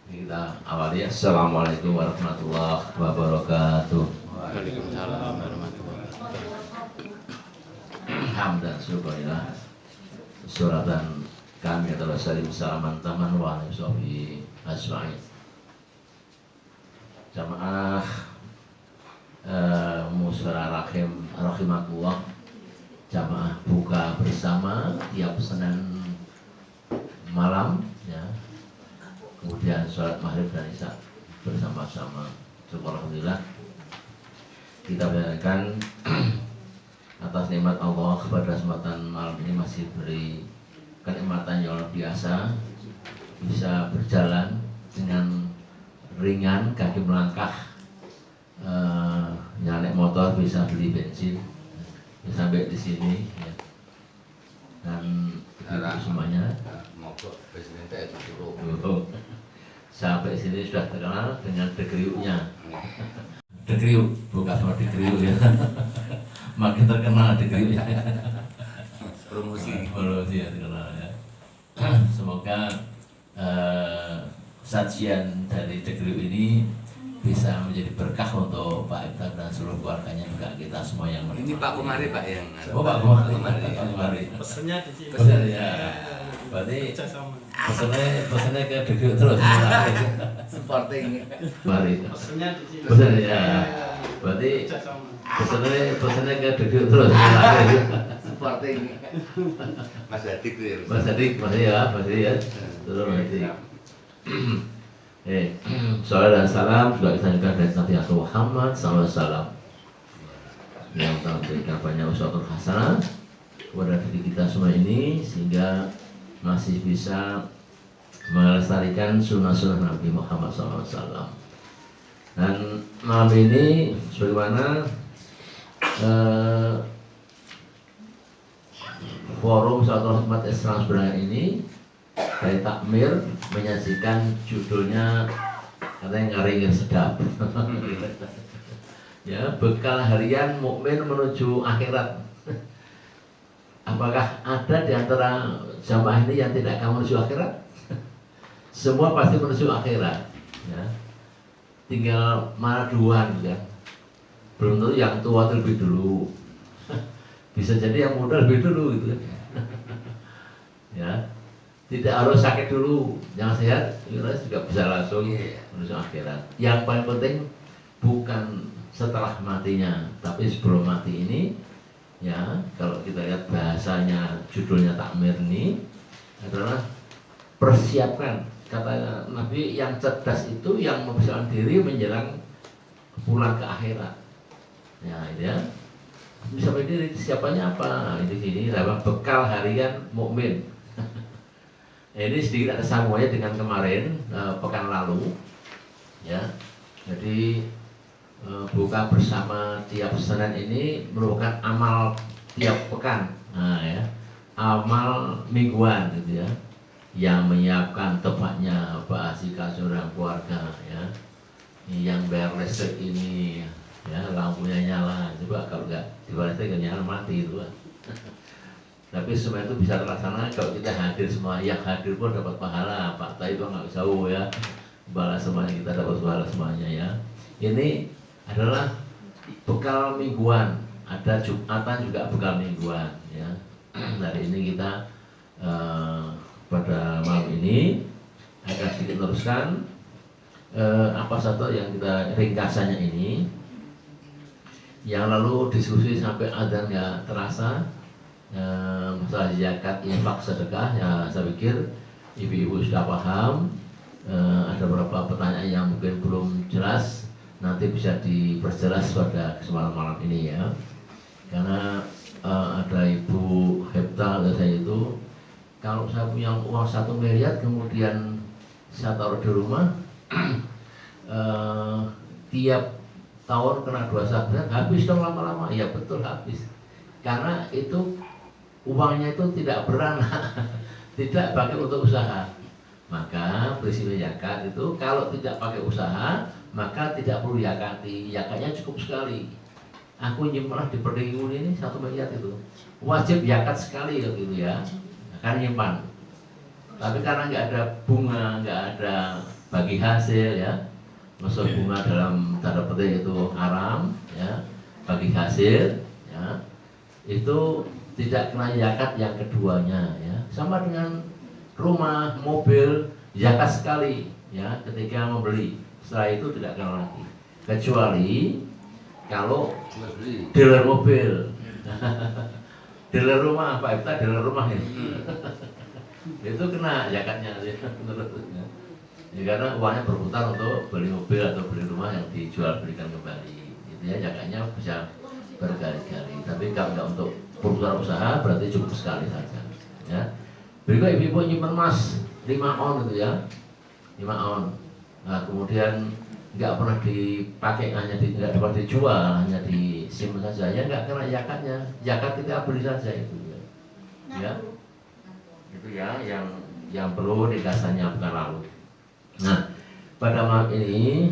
Kita awali. Assalamualaikum warahmatullahi wabarakatuh. Waalaikumsalam warahmatullahi wabarakatuh. Hamdan syukurillah. Suratan kami adalah salim salaman taman wa alihi ajma'in. Jamaah musyawarah rahimakumullah. Jamaah buka bersama tiap Senin malam ya. Kemudian sholat maghrib dan isya bersama-sama. Alhamdulillah kita berikan atas nikmat Allah pada kesempatan malam ini masih beri kenikmatan yang luar biasa, bisa berjalan dengan ringan, kaki melangkah, naik motor, bisa beli bensin, bisa sampai di sini ya. Dan itu semuanya Mogok presiden itu dulu. sampai sini sudah terkenal dengan degriuknya. Degriuk, bukan sama degriuk ya. Makin terkenal degriuknya. Promosi Ya terkenal ya. Semoga sajian dari degriuk ini bisa menjadi berkah untuk Pak Iftar dan seluruh keluarganya, juga kita semua yang menikmati. Ini Pak Kumari Pak yang Oh Pak Kumari. Pak Kumari. Pesennya di sini. Pesan ya. Berarti Kerjasama. pesannya ke degriuk terus. Supporting. Mari. Pesennya di sini. Pesan ya. Berarti Kerjasama. pesannya ke degriuk terus. Supporting. Mas Hadik tuh ya. Mas Adik, masih ya. Terus masih. Salam dan salam juga kita juga dari Nabi Muhammad SAW yang telah memberikan banyak uswatul hasanah kepada diri kita semua ini, sehingga masih bisa melestarikan sunnah-sunnah Nabi Muhammad SAW. Dan malam ini sebagaimana forum Salatul Hikmat Islam sebenarnya ini dari takmir menyajikan judulnya katanya ngeri sedap. Ya, bekal harian mukmin menuju akhirat. Apakah ada di antara jamaah ini yang tidak akan menuju akhirat? Semua pasti menuju akhirat. Ya. Tinggal mana duluan ya. Belum tentu yang tua terlebih dulu. Bisa jadi yang muda lebih dulu gitu. Ya. Tidak harus sakit dulu, yang sehat juga bisa langsung menuju akhirat. Yang paling penting bukan setelah matinya, tapi sebelum mati ini, ya kalau kita lihat bahasanya, judulnya takmir ini adalah persiapkan. Kata Nabi, yang cerdas itu yang mempersiapkan diri menjelang pulang ke akhirat. Ya, itu ya. Bisa berdiri, siapanya apa? Di sini adalah bekal harian mukmin. Ini sedikit ada sambungannya dengan kemarin pekan lalu, ya. Jadi buka bersama tiap Senin ini merupakan amal tiap pekan, nah, ya, amal mingguan, gitu ya, yang menyiapkan tempatnya basi kasur dan keluarga, ya, yang bayar listrik ini, ya, lampunya nyala, coba kalau nggak dibayar listrik nyala mati itu, kan. Tapi semua itu bisa terlaksana kalau kita hadir semua. Yang hadir pun dapat pahala. Pak Tai itu nggak jauh ya. Balas semuanya, kita dapat pahala semuanya ya. Ini adalah bekal mingguan. Ada Jumatan juga bekal mingguan ya. Hari ini kita pada malam ini akan sedikit teruskan apa satu yang kita ringkasannya ini. Yang lalu diskusi sampai adzan nggak terasa. Masalah zakat, infak, sedekah, ya saya pikir ibu-ibu sudah paham. Ada beberapa pertanyaan yang mungkin belum jelas, nanti bisa diperjelas pada kesempatan malam ini ya. Karena ada Ibu Hepta saya itu, kalau saya punya uang 1 miliar kemudian saya taruh di rumah, tiap tahun kena 2 habis dong lama-lama. Ya betul, habis. Karena itu uangnya itu tidak beranak, tidak pakai untuk usaha. Maka prinsip zakat itu kalau tidak pakai usaha, maka tidak perlu zakati. Zakatnya cukup sekali. Aku nyimpan di perdigun ini 1 miliar itu, wajib zakat sekali gitu ya, akan nyimpan. Tapi karena nggak ada bunga, nggak ada bagi hasil ya, maksud bunga dalam tanda petik itu haram ya, bagi hasil ya, itu tidak kena zakat yang keduanya ya. Sama dengan rumah, mobil, zakat sekali ya ketika membeli, setelah itu tidak kena lagi, kecuali kalau dealer mobil. Dealer rumah, Pak Ibta dealer rumah ini. Itu kena zakatnya menurutnya. Ya, karena uangnya berputar untuk beli mobil atau beli rumah yang dijual belikan kembali. Itu ya zakatnya bisa berkali-kali. Tapi kalau nggak untuk perusahaan usaha berarti cukup sekali saja. Ya. Berikut ibu-ibu nyimpen emas 5 on itu ya, 5 on. Nah kemudian nggak pernah dipakai, nggak pernah dijual, hanya disimpan saja, ya nggak kena zakatnya. Zakat kita beli saja itu ya. Itu ya yang perlu dikasannya bukan lalu. Nah pada malam ini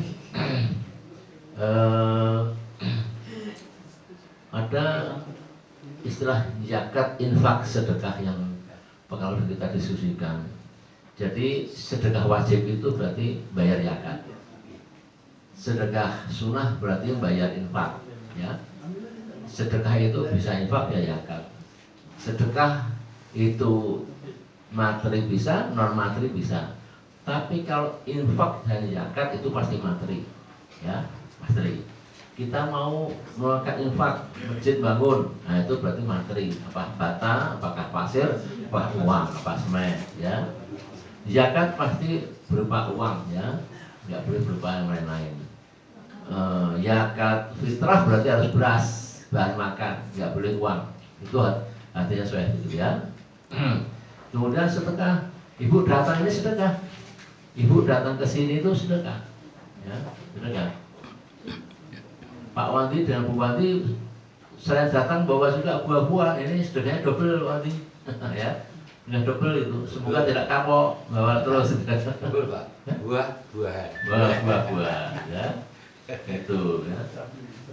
ada istilah zakat, infak, sedekah yang bakal kita diskusikan. Jadi sedekah wajib itu berarti bayar zakat. Sedekah sunnah berarti bayar infak ya. Sedekah itu bisa infak ya zakat. Sedekah itu materi bisa, non materi bisa. Tapi kalau infak dan zakat itu pasti materi ya, materi. Kita mau melakukan infak, masjid bangun, nah itu berarti materi. Apa bata, apakah pasir, apa uang, apa semen ya. Zakat pasti berupa uang ya, nggak boleh berupa yang lain-lain. Zakat fitrah berarti harus beras, bahan makan, nggak boleh uang. Itu artinya sesuai itu ya. Kemudian sedekah, ibu datang ini sedekah, ibu datang ke sini itu sedekah, ya sedekah. Pak Wanti dan Bu Wanti saya datang bawa juga buah-buah, ini sedekahnya double Wanti, ya, sudah double itu. Semoga tidak kapok, bawa terus. Betul Pak. Buah-buahan. Buah-buah, ya. Itu ya.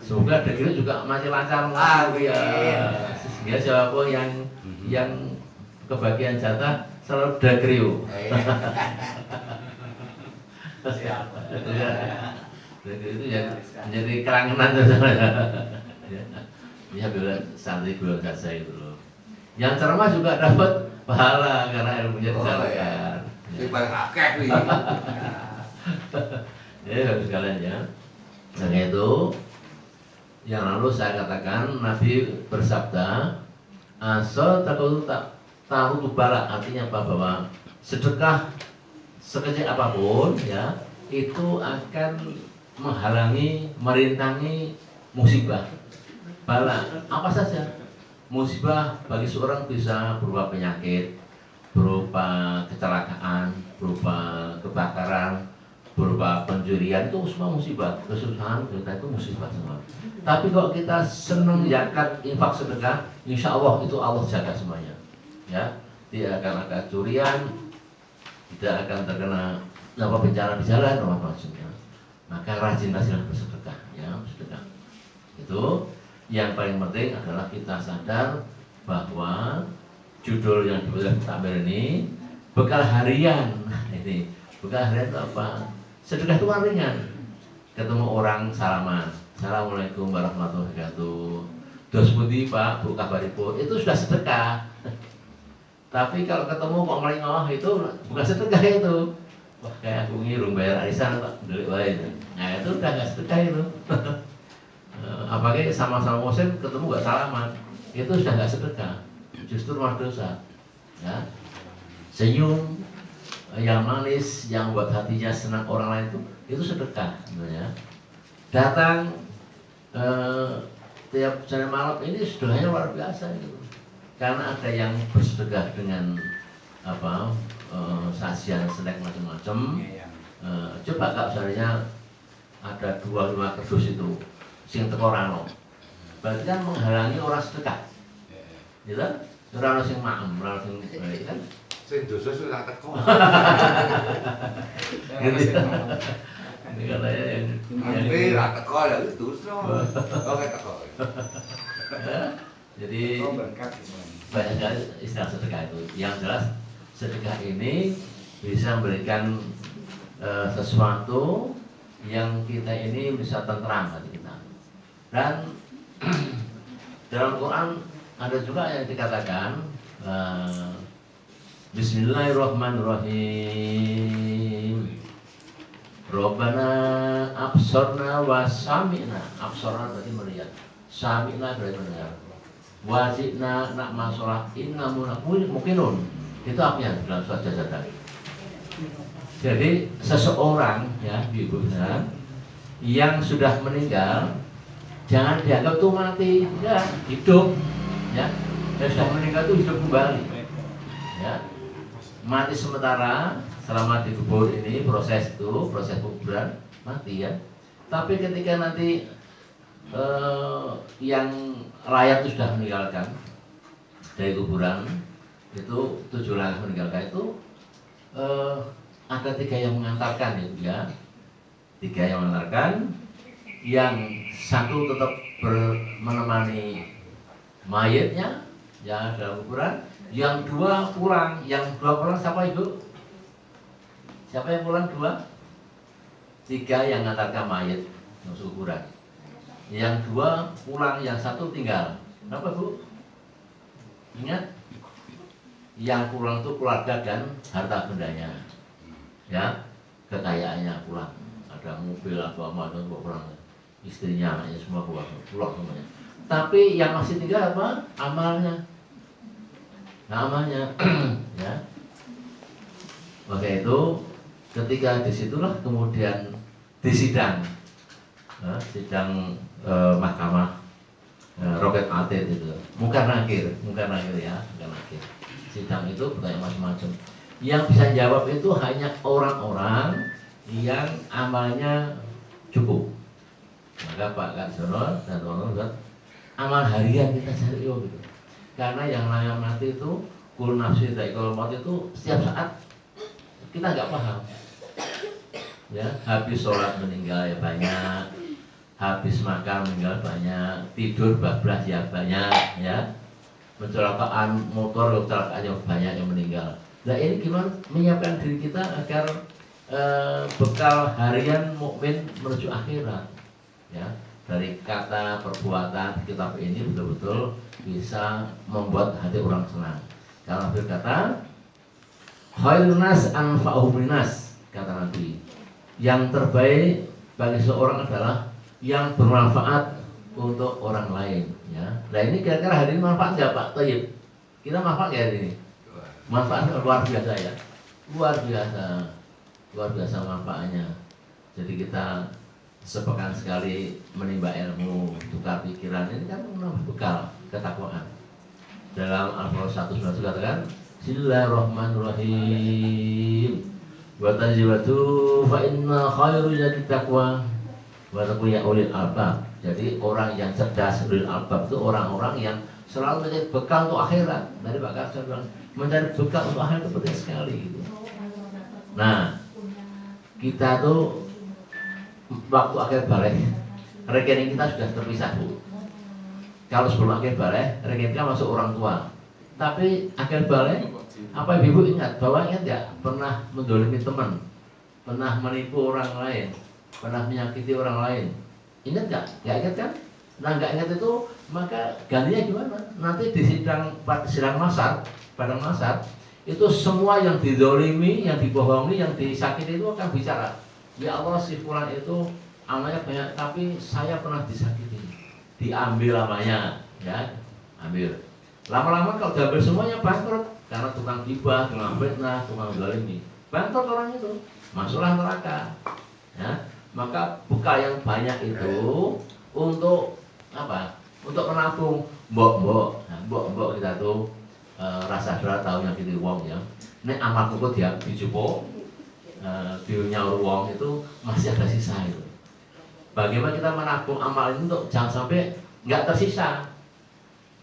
Semoga dagingnya juga masih lancar. Amin. Ya siapa yang kebagian jatah selalu dagriu. Siapa? Itu ya menjadi kelangenan tuh. Ya bilang santri bilang saja itu loh. Yang ceramah juga dapat pahala karena ilmunya disampaikan. Ini paling akeh nih. Ya habis kalian ya. Nah itu yang lalu saya katakan Nabi bersabda asal takut tak taruh bala, artinya apa, bahwa sedekah sekecil apapun ya itu akan menghalangi, merintangi musibah, bala apa saja. Musibah bagi seorang bisa berupa penyakit, berupa kecelakaan, berupa kebakaran, berupa pencurian, itu semua musibah. Kesusahan kita itu musibah semua. Tapi kalau kita senang zakat, infak, sedekah, insya Allah itu Allah jaga semuanya. Ya, tidak akan ada curian, tidak akan terkena bencana di jalan, macamnya. Maka rajin-rajinlah bersedekah, ya sedekah. Itu yang paling penting adalah kita sadar bahwa judul yang diberikan takbir ini bekal harian. Ini bekal harian itu apa? Sedekah itu kan ringan. Ketemu orang salaman, assalamualaikum warahmatullahi wabarakatuh. Dos pundi Pak, bu kabaripun, itu sudah sedekah. Tapi kalau ketemu kok melingah itu bukan sedekah itu. Wah kayak aku ngirung bayar arisan Pak, delik wae itu. Nah itu udah nggak sedekah itu. Apalagi sama-sama muslim ketemu gak salaman, itu sudah nggak sedekah, justru malah dosa. Ya. Senyum yang manis, yang buat hatinya senang orang lain itu sedekah sebenarnya. Datang tiap Senin malam ini sedekahnya luar biasa gitu. Karena ada yang bersedekah dengan apa sajian snack macam-macam. Coba kalau misalnya ada 2-5 kerdus itu sing teko rano, berarti kan menghalangi orang sedekah, gitu? Orang sing maem, orang sing baik kan? Sing dosa sudah teko. Ini katanya yang Nanti ra teko ya itu dosa. Oke teko. Jadi banyak sekali istilah sedekah itu. Yang jelas sedekah ini bisa memberikan sesuatu yang kita ini bisa tentram hati kita. Dan dalam Quran ada juga yang dikatakan Bismillahirrahmanirrahim. Rabbana absorna wa sami'na. Absorna berarti melihat, sami'na berarti mendengar, wajibna nak masalah inna mukinun. Itu artinya dalam surat jazadah. Jadi seseorang ya ibu yang sudah meninggal jangan dianggap tuh mati, ya hidup, ya. Yang sudah meninggal tuh hidup kembali, ya. Mati sementara selama dikubur ini proses kuburan mati ya. Tapi ketika nanti yang layak itu sudah meninggalkan dari kuburan itu 7 langkah meninggalkan itu ada 3 yang mengantarkan ya, 3 yang mengantarkan, yang 1 tetap menemani mayatnya ya dalam kuburan, yang 2 pulang. Yang 2 pulang siapa ibu? Siapa yang pulang 2? 3 yang mengantarkan mayat masuk kuburan, yang 2 pulang, yang 1 tinggal. Kenapa bu? Ingat, yang pulang itu keluarga dan harta bendanya, ya, kekayaannya pulang, ada mobil atau apa itu pulang, istrinya, anaknya semua pulang semuanya. Tapi yang masih tinggal apa? Amalnya. Nah, amalnya, ya. Maka itu ketika disitulah kemudian disidang, sidang mahkamah roket atid itu, bukan nakir ya, bukan nakir. Sidang itu bertanya macam-macam. Yang bisa jawab itu hanya orang-orang yang amalnya cukup. Maka Pak Karsono dan teman-teman, amal harian kita cari gitu. Karena yang namanya mati itu kul nafsi dha'iqatul maut itu setiap saat kita nggak paham. Ya, habis sholat meninggal ya banyak, habis makan meninggal banyak, tidur bablas ya banyak, ya. Kecelakaan motor, kecelakaan yang banyak yang meninggal. Nah ini gimana menyiapkan diri kita agar bekal harian mukmin menuju akhirat, ya, dari kata perbuatan kitab ini betul-betul bisa membuat hati orang senang. Kalau berkata khairun nas anfa'uhum linnas, kata Nabi, yang terbaik bagi seorang adalah yang bermanfaat untuk orang lain, ya. Nah ini kira-kira hari ini manfaat nggak Pak Thayyib? Kita manfaat ya hari ini? Manfaatnya luar biasa ya, luar biasa manfaatnya. Jadi kita sepekan sekali menimba ilmu, tukar pikiran, ini kan menambah bekal ketakwaan. Dalam Al-Qur'an 1:9 katakan Bismillahirrahmanirrahim, wa tanzilatu fa inna khairu jadi taqwa wa taqwa ulil albab. Jadi orang yang cerdas, ulil albab itu orang-orang yang selalu mencari bekal untuk akhirat. Dari Pak Karsan bilang mencari bekal untuk akhirat itu penting sekali gitu. Nah, kita tuh waktu akhir balik rekening kita sudah terpisah bu. Kalau sebelum akhir balik rekening kita masuk orang tua. Tapi akhir balik, apa ibu ingat bahwa ingat ya pernah mendolimi teman, pernah menipu orang lain, pernah menyakiti orang lain. Ingat nggak? Nggak ingat kan? Nah nggak ingat itu maka gantinya gimana? Nanti di sidang mahsyar, padang mahsyar itu semua yang didolimi, yang dibohongi, yang disakiti itu akan bicara. Ya Allah si fulan itu amalnya banyak, tapi saya pernah disakiti, diambil namanya, ya, ambil. Lama-lama kalau diambil semuanya bangkrut karena tukang gibah, tukang fitnah, tukang zalimi, bangkrut orang itu, masuklah neraka. Ya, maka bekal yang banyak itu untuk apa? Untuk menabung mbok-mbok. Nah, mbok-mbok kita tuh rasa surat tahu yang gitu wong ya. Nek amalku kok dia dijupuk nyaur wong itu masih ada sisa itu. Bagaimana kita menabung amal ini untuk jangan sampai nggak tersisa.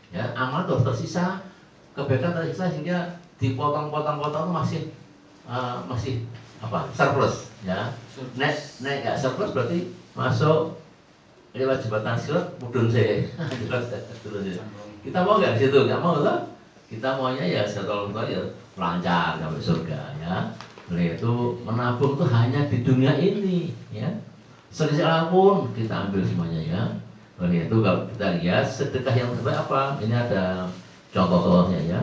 Ya, amal tuh tersisa, kebaikan tersisa sehingga dipotong-potong-potong masih apa? Surplus, ya. Nek nggak surplus berarti masuk lewat jembatan silat mudun saya. Kita mau nggak di situ? Nggak mau lah. Kita maunya ya setol-tol ya lancar sampai surga ya. Oleh itu menabung itu hanya di dunia ini ya. Selisih apapun kita ambil semuanya ya. Oleh itu kalau kita lihat sedekah yang terbaik apa? Ini ada contoh-contohnya ya.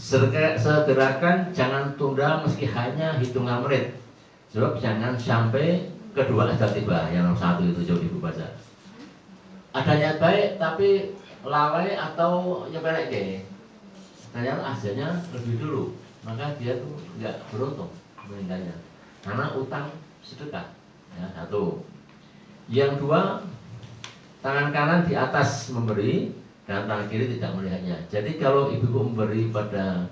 Segerakan jangan tunda meski hanya hitungan menit. Sebab jangan sampai kedua ajal tiba. Yang nomor 1 itu coba ibu baca. Ada niat baik tapi lalai atau nyepelek deh. Ternyata hasilnya lebih dulu, maka dia tuh nggak beruntung meninggalnya karena utang sedekah ya, 1. Yang 2, tangan kanan di atas memberi dan tangan kiri tidak melihatnya. Jadi kalau ibu memberi pada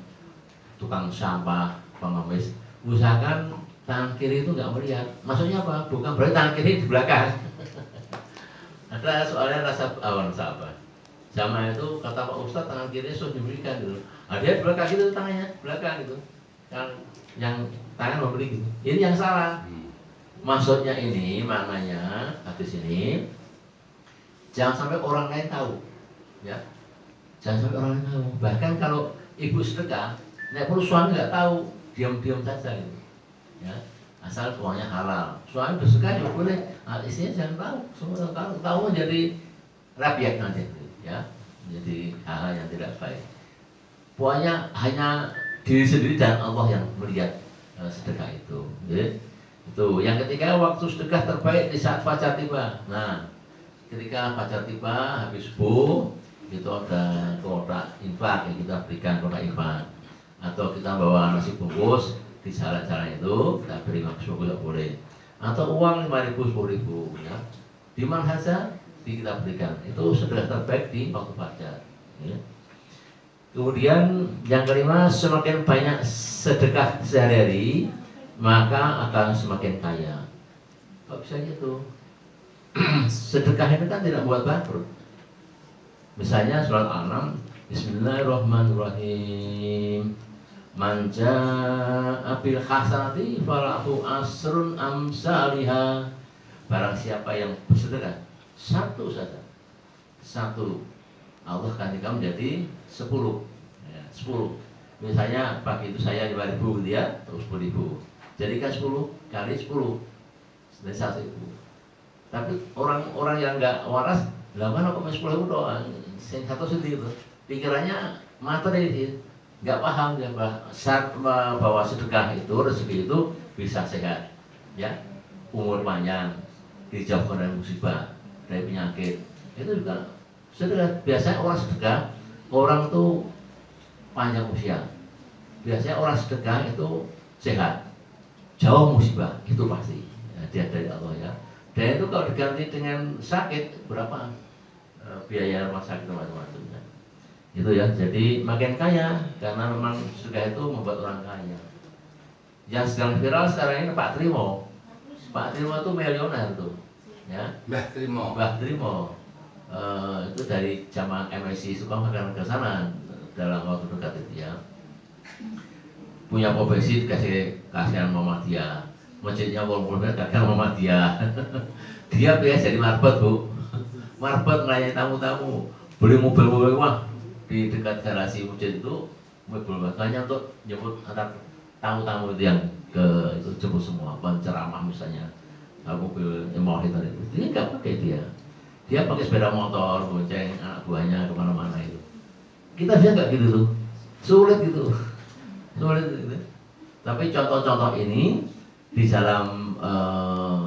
tukang sampah, pengemis, usahakan tangan kiri itu nggak melihat. Maksudnya apa? Bukan berarti tangan kiri di belakang. Ada soalnya rasa apa? Zaman itu kata Pak Ustadz tangan kiri sudah diberikan gitu. Nah, dia belakang gitu tangannya, belakang gitu. Yang tangan memberi gitu. Ini yang salah. Maksudnya ini maknanya hadis ini jangan sampai orang lain tahu. Ya. Jangan sampai orang lain tahu. Bahkan kalau ibu sedekah, nek perlu suami nggak tahu, diam-diam saja gitu. Ya. Asal uangnya halal. Suami bersedekah juga boleh, istrinya jangan tahu. Semua tahu jadi rabiat nanti. Ya, menjadi hal yang tidak baik. Pokoknya hanya diri sendiri dan Allah yang melihat sedekah itu. Ya. Itu. Yang ketiga, waktu sedekah terbaik di saat fajar tiba. Nah, ketika fajar tiba habis subuh itu ada kotak infak yang kita berikan, kotak infak. Atau kita bawa nasi bungkus di jalan-jalan itu kita beri maksud juga boleh. Atau uang 5.000 10.000 ya. Di mana saja kita berikan, itu sedekah terbaik di waktu fajar ya. Kemudian yang kelima, semakin banyak sedekah sehari-hari maka akan semakin kaya. Kok bisa gitu? Sedekah itu kan tidak buat bangkrut. Misalnya surat Al-An'am, Bismillahirrahmanirrahim, man jaa'a bil hasanati falahu asrun amsalihha. Barang siapa yang bersedekah 1 saja, 1, Allah gantikan menjadi 10 ya, 10. Misalnya pagi itu saya 5.000 gitu ya, terus 10.000, jadikan 10 kali 10 jadi 1.000. Tapi orang yang nggak waras, lah mana kok 10.000 doang, satu sendiri itu pikirannya materi sih, nggak paham dia saat bahwa sedekah itu, rezeki itu bisa sehat ya, umur panjang, dijauhkan dari musibah, dari penyakit. Itu juga sedekah. Biasanya orang sedekah, orang tuh panjang usia. Biasanya orang sedekah itu sehat, jauh musibah, itu pasti ya, dia dari Allah ya. Dan itu kalau diganti dengan sakit, berapa biaya rumah sakit macam-macam ya. Itu ya, jadi makin kaya karena memang sedekah itu membuat orang kaya. Yang sedang viral sekarang ini Pak Trimo. Pak Trimo itu milioner tuh ya. Mbah Trimo itu dari zaman MSI suka makan ke sana dalam waktu dekat itu ya. Punya profesi kasihan Muhammadiyah, masjidnya walaupun kasihan Muhammadiyah. Dia biasa jadi marbot bu, marbot melayani tamu-tamu, beli mobil-mobil wah di dekat garasi masjid itu, mobil hanya untuk jemput antar tamu-tamu itu yang ke itu jemput semua, penceramah misalnya. Mobil mau itu dia nggak pakai dia pakai sepeda motor, bonceng anak buahnya kemana-mana itu. Kita bisa nggak gitu tuh, sulit gitu. Tapi contoh-contoh ini di dalam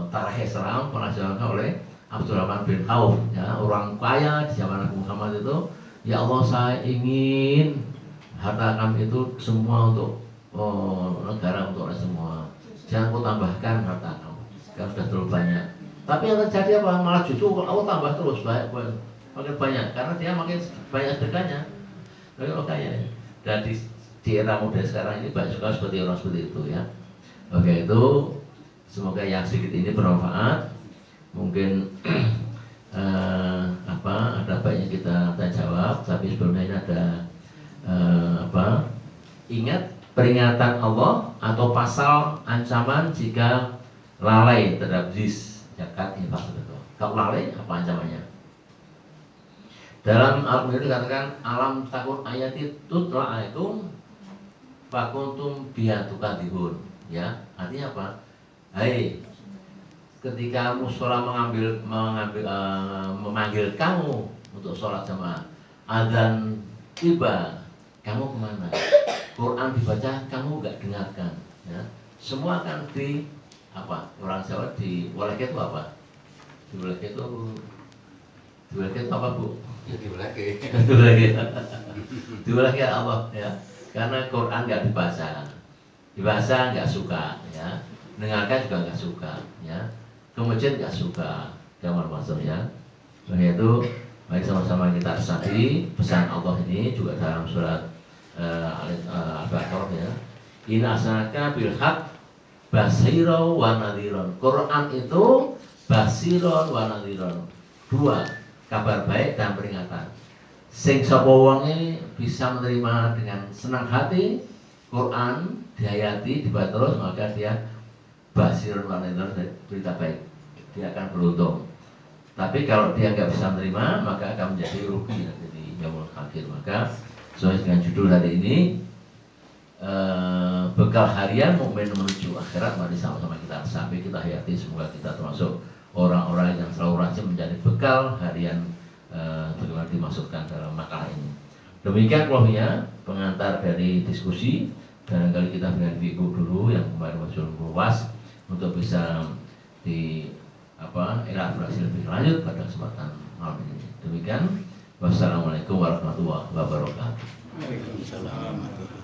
Tarikh Islam pernah dijelaskan oleh Abdurrahman bin Auf ya, orang kaya di zaman Nabi Muhammad itu, ya Allah saya ingin harta kami itu semua untuk negara, untuk semua, jangan kau tambahkan harta kamu kan sudah terlalu banyak. Tapi yang terjadi apa? Malah justru Allah tambah terus makin banyak karena dia makin banyak sedekahnya. Tapi orang kaya. Dan di era modern sekarang ini banyak sekali seperti orang seperti itu ya. Oke, itu semoga yang sedikit ini bermanfaat. Mungkin ada baiknya kita jawab. Tapi sebelumnya ini ada ingat peringatan Allah atau pasal ancaman jika lalai terhadap zakat infak sedekah. Kalau lalai apa ancamannya? Dalam Al-Quran dikatakan alam takun ayati tutla itu fakuntum biatukadihun, ya artinya apa? Hai, ketika musola memanggil kamu untuk sholat jamaah, adzan tiba, kamu kemana? Quran dibaca, kamu nggak dengarkan, ya. Semua kan di apa? Orang Jawa di walek itu apa? Di walek itu apa, Bu? Diulang ya Allah, ya. Karena Quran nggak dibaca nggak suka, ya. Dengarkan juga nggak suka, ya. Kemudian nggak suka, gambar maksudnya. Oleh itu, mari sama-sama kita resapi pesan Allah ini juga dalam surat Al-Baqarah, ya. Inna arsalnaka bil haqq basyiran wa nadhiran. Quran itu basyiran wa nadhiran. Dua, kabar baik dan peringatan. Sing sapa wonge bisa menerima dengan senang hati Quran dihayati, dibaca terus, maka dia basyiran wa nadhiran, berita baik. Dia akan beruntung. Tapi kalau dia nggak bisa menerima, maka akan menjadi rugi nanti di yaumul akhir. Maka sesuai dengan judul hari ini, bekal harian mukmin menuju akhirat, mari sama-sama kita sampai kita hayati. Semoga kita termasuk orang-orang yang selalu rajin menjadi bekal harian, bagaimana dimasukkan dalam makalah ini. Demikian keluarnya pengantar dari diskusi. Barangkali kita dengan Ibu dulu yang kemarin masuk luas untuk bisa elaborasi lebih lanjut pada kesempatan malam ini. Demikian, wassalamualaikum warahmatullahi wabarakatuh. Waalaikumsalam.